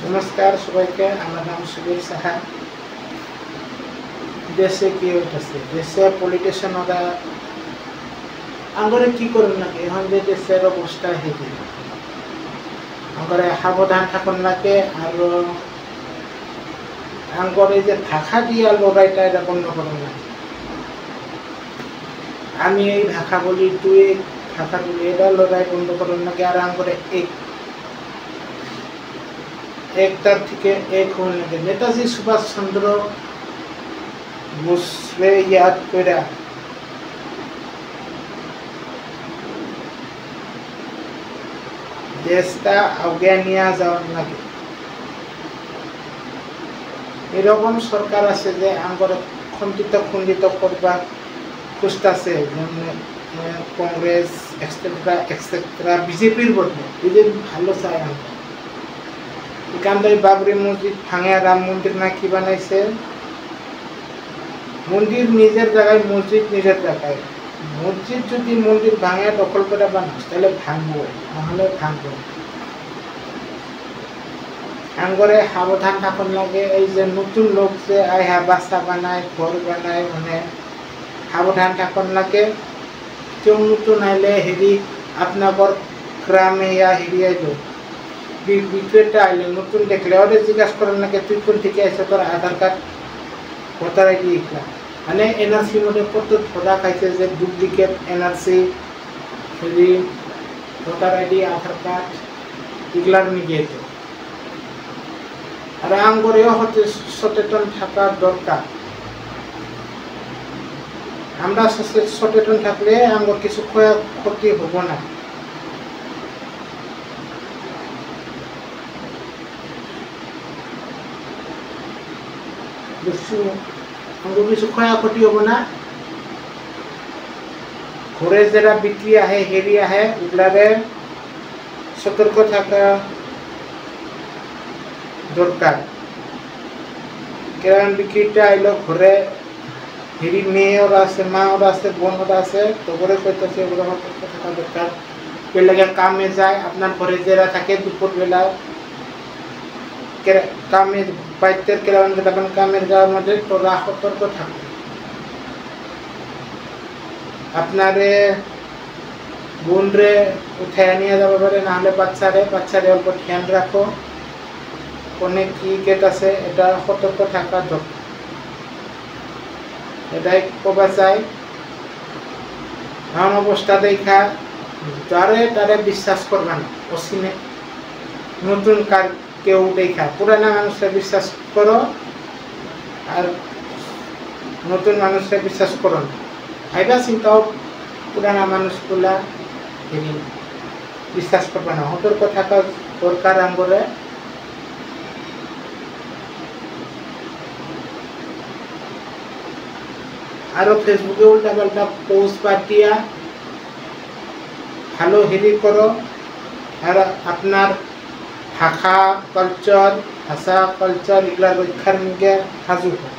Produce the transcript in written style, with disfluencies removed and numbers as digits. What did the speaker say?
नमस्कार सबाइके আমার নাম সুবীর সাহা। দেশে কি হইতেছে, দেশে পলিটিশিয়ানরা আঙ্গরে কি করেন নাকি এখন যে দেশের অবস্থা হেঁটে আঙ্গরে সাবধান থাকুন নাকি। আর আঙ্গরে যে ভাষা দিয়া লড়াইটা এটা বন্ধ করেন না। আমি এই ভাষা বলি, তুই ভাষা বলি, এটা লড়াই বন্ধ করেন নাকি। আর আঙ্গরে একটার থেকে এক হন লাগে। নেতাজি সুভাষ চন্দ্র বোসরে ইয়াদ করে দেশটা আগে নিয়ে যাওয়ার লাগে। এরকম সরকার আছে যে আঙ্গরে খণ্ডিত করবা খুঁজতেছে, যেমন কংগ্রেস এক্সেট্রা বিজেপির বদলে বিজেপি ভালো চায়। আমরা এখানটাই বাবরি মসজিদ ভাঙে রাম মন্দির না কি বানাইছে। মন্দির নিজের জায়গায়, মসজিদ নিজের জায়গায়। মসজিদ যদি মন্দির ভাঙে দখল করে বানাস তাহলে ভাঙবো, নাহলে ভাঙবো। আঙ্গরে সাবধান থাকুন লাগে। এই যে নতুন লোক যে আইহা বাসা বানায়, ঘর বানায়, মানে সাবধান থাকুন লাগে। কেউ নতুন আইলে হেরি আপনার গ্রামে ইয়া হেরি আইল বিক্রেতা আইলে নতুন দেখলে ওরে জিজ্ঞাসা করেন নাকি তুই কোন থেকে আসে, তোর আধার কার্ড ভোটার আইডি এগুলা। মানে এনআরসি মধ্যে কত ধরা খাইছে যে ডুপ্লিকেট এনআরসি, হেরি ভোটার আইডি, আধার কার্ড এগুলার নিয়ে। আর আঙ্গরেও হতে সচেতন থাকা দরকার। আমরা সচেতন থাকলে আঙ্গর কিছু ক্ষতি হব না। কিছু ক্ষয়ক্ষতি হব না। ঘরে যারা বিক্রি আহে হেরি আহে ওগুলারে সতর্ক থাকা দরকার। কারণ বিক্রিটা আইলো ঘরে হেরি মেয়েরা আছে, মাওরা আছে, বোনরা আছে, তো ঘরে কইতেছে ওগুলো সতর্ক থাকা দরকার। বেলাগে কামে যায়, আপনার ঘরে যারা থাকে দুপুর বেলা কামে বাইতের কেরান যখন কামের যাওয়ার মধ্যে তোরা সতর্ক থাকবে। আপনারে বোনরে উঠায় নিয়ে যাবে পারে, নাহলে বাচ্চারে অল্প ধ্যান রাখো। অনেক কি গেট আছে, এটা সতর্ক থাকা দরকার। এটাই কবা চাই। এমন অবস্থা দেখা তারে বিশ্বাস করবে না। অসীমে নতুন কেউ দেখা পুরানা মানুষরা বিশ্বাস করো, আর নতুন মানুষরা বিশ্বাস করো না। ভাইবা চিন্তাও পুরানা মানুষগুলা বিশ্বাস করবে না। সতর্ক থাকা দরকার আঙ্গরে। আরো ফেসবুকে উল্টা পাল্টা পোস্ট পাঠিয়া ভালো হেরি করো। আর আপনার ভাষা কালচার এগুলা রক্ষার নিয়ে সাজু হোক।